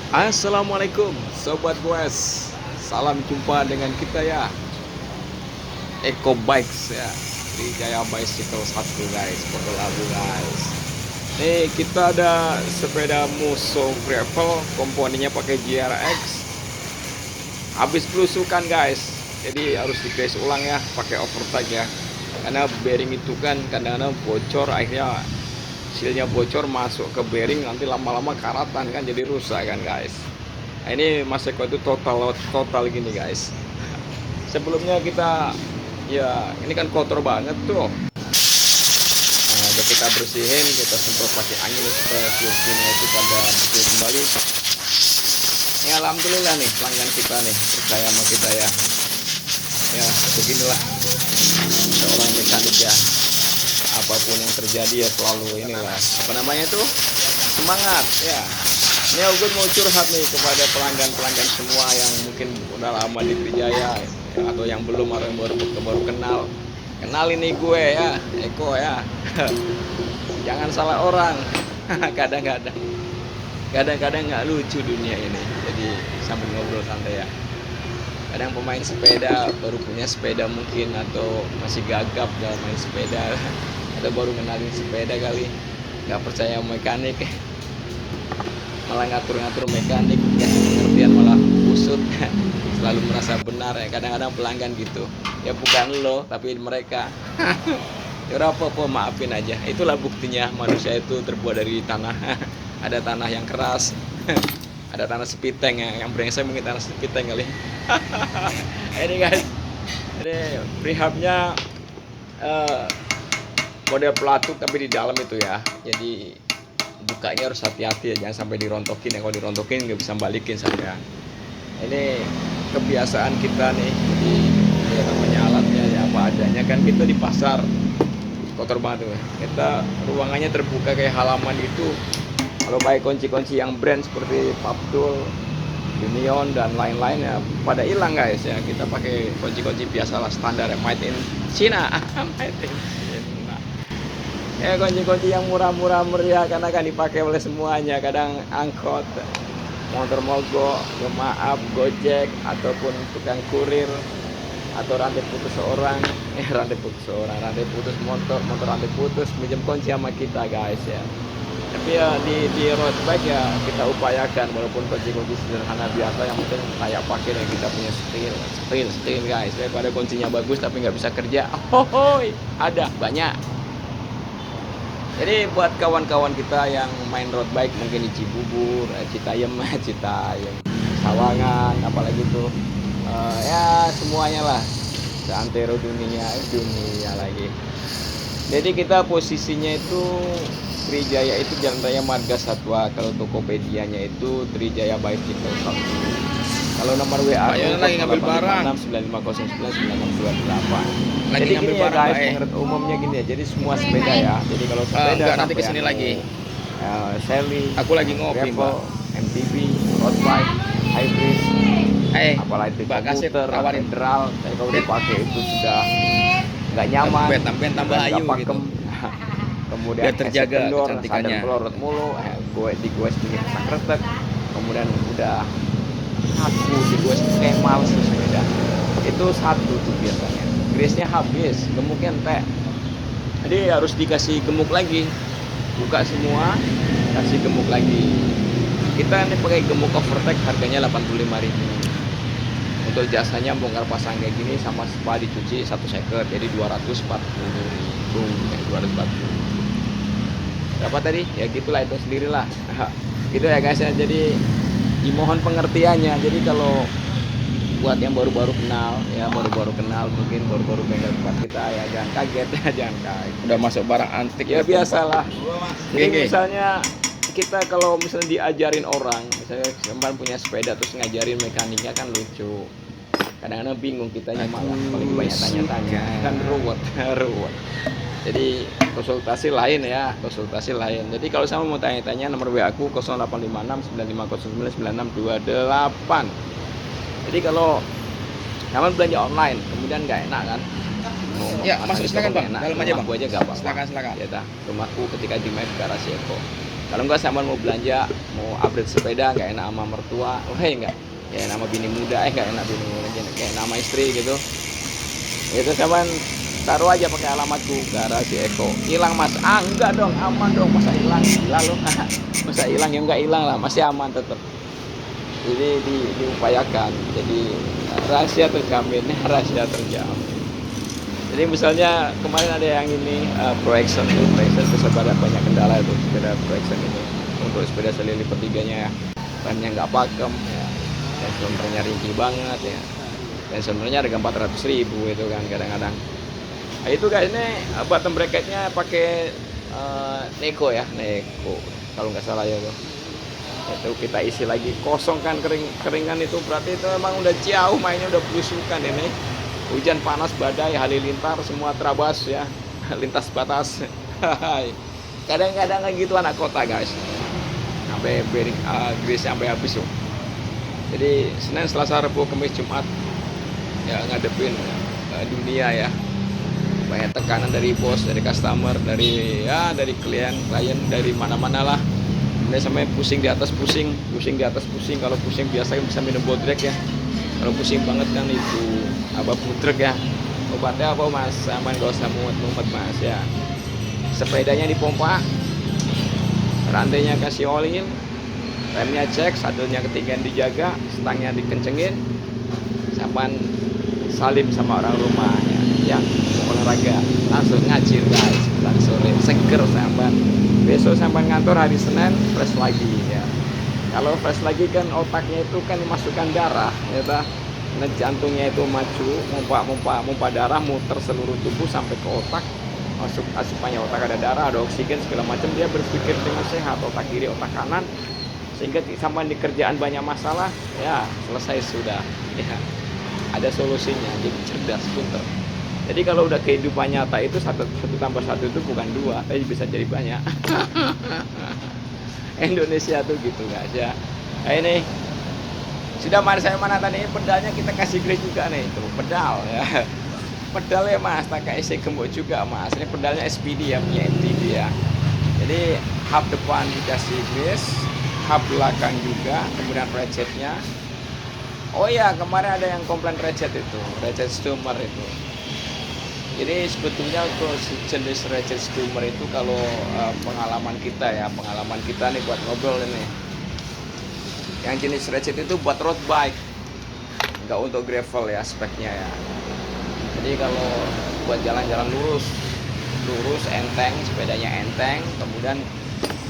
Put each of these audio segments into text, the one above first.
Assalamualaikum Sobat Goes. Salam jumpa dengan kita ya, Eco Bikes ya, Trijaya Bicycle 1 guys, Porto Labu guys. Nih kita ada sepeda Musso Gravel, komponennya pakai GRX. Habis belusukan guys, jadi harus digas ulang ya, pakai overtake ya. Karena bearing itu kan kadang-kadang bocor, akhirnya silnya bocor masuk ke bearing, nanti lama-lama karatan kan, jadi rusak kan guys. Nah, ini Mas Eko itu total gini guys. Sebelumnya kita ya, ini kan kotor banget tuh. Nah, udah kita bersihin, kita semprot pakai angin supaya fluidnya itu pada bersih kembali. Ya alhamdulillah nih pelanggan kita nih percaya sama kita ya. Ya beginilah seorang mekanik ya. Apapun yang terjadi ya selalu inilah apa namanya itu, semangat ya. Ini aku mau curhat nih kepada pelanggan semua yang mungkin udah lama di Trijaya ya, atau yang belum, atau yang baru kenal ini gue ya, Eko ya. Jangan salah orang. kadang-kadang nggak lucu dunia ini, jadi sambil ngobrol santai ya. Kadang pemain sepeda baru punya sepeda mungkin, atau masih gagap dalam main sepeda, atau baru kenalin sepeda kali, nggak percaya mekanik, malah ngatur-ngatur mekanik, ya pengertian malah kusut. Selalu merasa benar ya, kadang-kadang pelanggan gitu ya, bukan lo tapi mereka. Ya apa maafin aja, itulah buktinya manusia itu terbuat dari tanah. Ada tanah yang keras, ada tanah sepiteng ya, yang brengsek mungkin tanah sepiteng kali. Ini guys, ini prehabnya model pelatuk tapi di dalam itu ya, jadi bukanya harus hati-hati ya, jangan sampai dirontokin ya. Kalau dirontokin nggak bisa balikin saya. Ini kebiasaan kita nih, jadi ya namanya alatnya ya apa adanya kan, kita di pasar kotor banget tuh. Kita ruangannya terbuka kayak halaman itu. Kalau pakai kunci-kunci yang brand seperti Paptul, Union dan lain-lain ya pada hilang guys ya. Kita pakai kunci-kunci biasalah standar ya, made in China. Made in China. Ya kunci-kunci yang murah-murah meriah karena kan dipakai oleh semuanya. Kadang angkot, motor mogok, ya maaf, Gojek ataupun tukang kurir, atau rantai putus seorang, rantai putus motor rantai putus, minjem kunci sama kita guys ya. Tapi ya di road bike ya kita upayakan, walaupun kunci-kunci sederhana biasa yang mungkin layak pakai, dan kita punya steel guys, daripada kuncinya bagus tapi nggak bisa kerja. Hohoi, ada banyak. Jadi buat kawan-kawan kita yang main road bike mungkin di Cibubur, Citayam, Sawangan, apalagi tuh ya semuanya lah, seantero dunia lagi. Jadi kita posisinya itu Trijaya itu Jalan Raya Marga Satwa. Kalau Tokopedia-nya itu Trijaya Bicycle 1. Kalau nomor WA Pak lagi ngambil barang. 95095628. Lagi Jadi ngambil gini ya barang, guys, Pak. menurut umumnya gini ya. Jadi semua sepeda ya. Jadi kalau sepeda enggak, nanti sampai kesini yang lagi. Sally, Aku lagi ngopi, Gravel, Mbak. MTB, road bike, hybrid, apalagi Mbak kasih komuter, tawarin. federal, dan kalau dipakai itu sudah nggak nyaman, Tambah nggak ayu pakem. gitu. Kemudian Biar terjaga kendor, kecantikannya. sadar pelorot mulu, gue sedikit retak, kemudian udah aku gue kayak males tuh sepeda. Itu satu tuh biasanya, grease-nya habis, gemuknya entek, jadi harus dikasih gemuk lagi, buka semua, kasih gemuk lagi. Kita ini pakai gemuk overtake, harganya 85.000. Untuk jasanya bongkar pasang kayak gini sama spa dicuci 1 second, jadi 240.000. 240. Berapa tadi? Ya gitulah, itu sendirilah. Gitu ya guys ya. Jadi dimohon pengertiannya. Jadi kalau buat yang baru-baru kenal ya, mungkin baru-baru megang tempat kita ya, jangan kaget ya, jangan kaget. Udah masuk barang antik Ya biasalah. Jadi Geng. misalnya kita kalau misalnya diajarin orang, misalnya kemarin punya sepeda terus ngajarin mekaniknya kan lucu. Kadang-kadang bingung kitanya, malah paling banyak tanya-tanya kan, ruwet. Jadi konsultasi lain. Jadi kalau sama mau tanya-tanya, nomor WA aku 085695099628. Jadi kalau kamu belanja online kemudian nggak enak kan, Ya, masuk silakan, Bang. enak, Dalam aja, Bang. rumahku aja nggak apa-apa. Silakan. Ya dah, rumahku ketika di Garasi Eko. Kalau enggak sampean mau belanja, mau upgrade sepeda, nggak enak sama mertua, enggak, ya nama bini muda, nggak enak bini muda, kayak nama istri gitu. Itu sampean taruh aja pakai alamatku, garasi Eko. Hilang mas? Ah enggak dong, aman dong, masa hilang? Gila lo, masa hilang ya enggak hilang lah, masih aman tetap. Jadi diupayakan, jadi rahasia terjamin, rahasia terjamin. Jadi misalnya kemarin ada yang ini projection itu sebenarnya banyak kendala itu sepeda projection ini untuk sepeda selili pertiganya ya, remnya nggak pakem ya, dan sebenarnya ringkih banget ya, dan sebenarnya harga 400.000 itu kan kadang-kadang. Nah, itu guys ini bottom bracketnya pakai Neko ya, Neko kalau nggak salah ya tuh. Itu kita isi lagi, kosongkan keringan itu berarti itu emang udah jauh mainnya, udah belusukan ini. Hujan panas badai halilintar semua terabas ya, lintas batas. Kadang-kadang gitu anak kota guys, sampai bearing grease sampai habis tuh. Jadi Senin, Selasa, Rabu, Kamis, Jumat ya ngadepin dunia ya, banyak tekanan dari bos, dari customer, dari klien dari mana-mana lah. Ini sampai pusing di atas pusing di atas pusing. Kalau pusing biasa bisa minum bodrek ya. Kalau pusing banget kan itu budrek ya. Obatnya apa mas? Aman, gak usah mumet-mumet mas ya. Sepedanya dipompa, rantainya kasih oli, remnya cek, sadelnya ketinggian dijaga, stangnya dikencengin, sampan salim sama orang rumah ya, yang olahraga langsung ngajir guys, langsung seger sampan. Besok sampan kantor hari Senin fresh lagi ya. Kalau fresh lagi kan otaknya itu kan memasukkan darah ya ta? Nah, jantungnya itu maju mompa darah muter seluruh tubuh sampai ke otak, masuk asupannya otak, ada darah, ada oksigen segala macam, dia berpikir dengan sehat, otak kiri otak kanan, sehingga sampai di kerjaan banyak masalah ya selesai sudah ya, ada solusinya, jadi cerdas, pinter. Jadi kalau udah kehidupan nyata itu satu tambah satu itu bukan dua, tapi bisa jadi banyak. Indonesia tuh gitu guys ya. Nah, ini sudah mana tadi pedalnya kita kasih grace juga nih, itu pedal ya. Pedalnya mas, tak kasih gemuk juga mas. Ini pedalnya SPD ya, punya MTB ya. Jadi hub depan dikasih grace, hub belakang juga, kemudian ratchetnya. Oh iya, kemarin ada yang komplain ratchet itu, ratchet stummer itu. Jadi sebetulnya untuk jenis ratchet stummer itu kalau pengalaman kita nih buat ngobrol ini, yang jenis ratchet itu buat road bike, nggak untuk gravel ya speknya ya. Jadi kalau buat jalan-jalan lurus enteng, sepedanya enteng, kemudian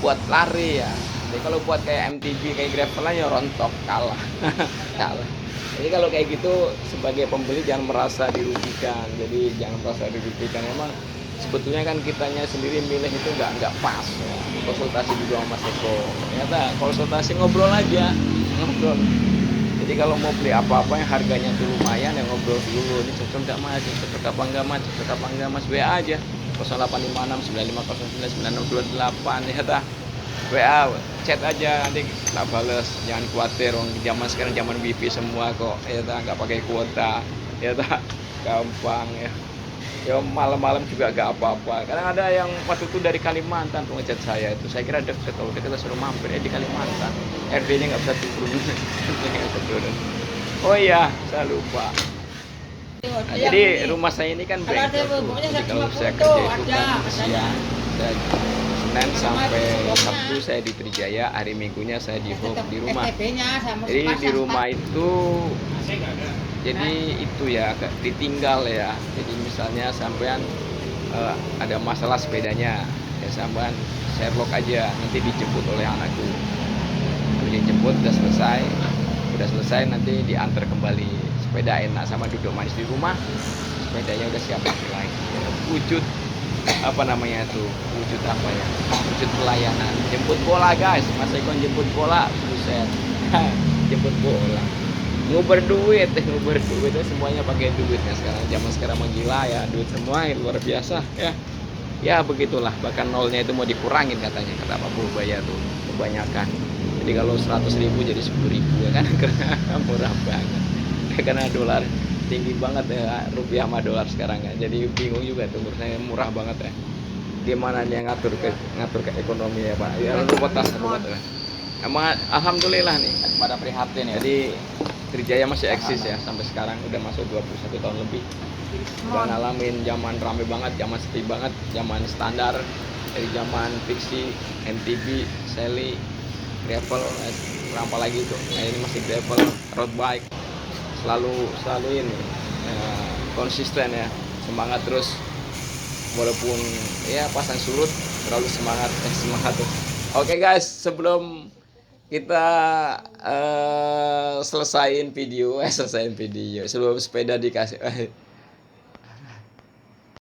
buat lari ya. Jadi kalau buat kayak MTB kayak gravel ya rontok, kalah. Kalah. Jadi kalau kayak gitu sebagai pembeli jangan merasa dirugikan. Jadi jangan merasa dirugikan. Emang sebetulnya kan kitanya sendiri milih itu nggak pas. Ya. Konsultasi juga sama Mas Eko. Ternyata konsultasi ngobrol aja, ngobrol. Jadi kalau mau beli apa-apa yang harganya tuh lumayan ya ngobrol dulu. Ini cocok nggak mas? Cocok apa enggak mas? Cocok apa enggak mas? WA aja 0856 9509 9628 ya ta. WA, chat aja nanti tak bales, jangan khawatir, zaman sekarang zaman wifi semua kok ya tak, nggak pakai kuota ya tak, gampang ya. Ya malam-malam juga gak apa-apa. Kadang ada yang waktu itu dari Kalimantan tuh ngechat saya, itu saya kira deket, kalau deket suruh mampir di Kalimantan, RD-nya nggak bisa turun. Oh iya, saya lupa. Nah, jadi rumah saya ini kan bengkel tuh. Jadi kalau saya kerja itu kan siang, saya Senin sampai Sabtu saya di Trijaya, hari Minggunya saya di rumah. Jadi di rumah itu, jadi itu ya ditinggal ya. Jadi misalnya sampean ada masalah sepedanya, ya sampean Sherlock aja, nanti dijemput oleh anakku. Kalau dijemput udah selesai nanti diantar kembali. Sepeda enak sama duduk manis di rumah, sepedanya udah siap pakai lagi. Wujud apa namanya itu, wujud apa ya, wujud pelayanan, jemput bola guys. Mas Eko jemput bola, buset. Jemput bola, nguber duit semuanya pakai duitnya sekarang, zaman sekarang menggila ya, duit semua luar biasa ya. Ya begitulah, bahkan nolnya itu mau dikurangin katanya, kata Pak Purbaya tuh kebanyakan. Jadi kalau 100.000 jadi 10.000 ya kan, murah banget karena dolar tinggi banget ya, rupiah sama dolar sekarang ya. Jadi bingung juga tuh, menurut saya murah banget ya. gimana dia ngatur ke ekonomi ya Pak. Ya lu batas emang alhamdulillah nih. Pada prihatin ya. Jadi Trijaya masih eksis ya sampai sekarang, udah masuk 21 tahun lebih. Udah ngalamin zaman rame banget, zaman sepi banget, zaman standar, dari zaman fiksi, MTB, Sally, gravel, apa lagi tuh. Nah ini masih gravel, road bike, selalu ini konsisten ya, semangat terus walaupun ya pasang surut terlalu semangat tuh. Oke guys, sebelum kita selesaiin video sebelum sepeda dikasih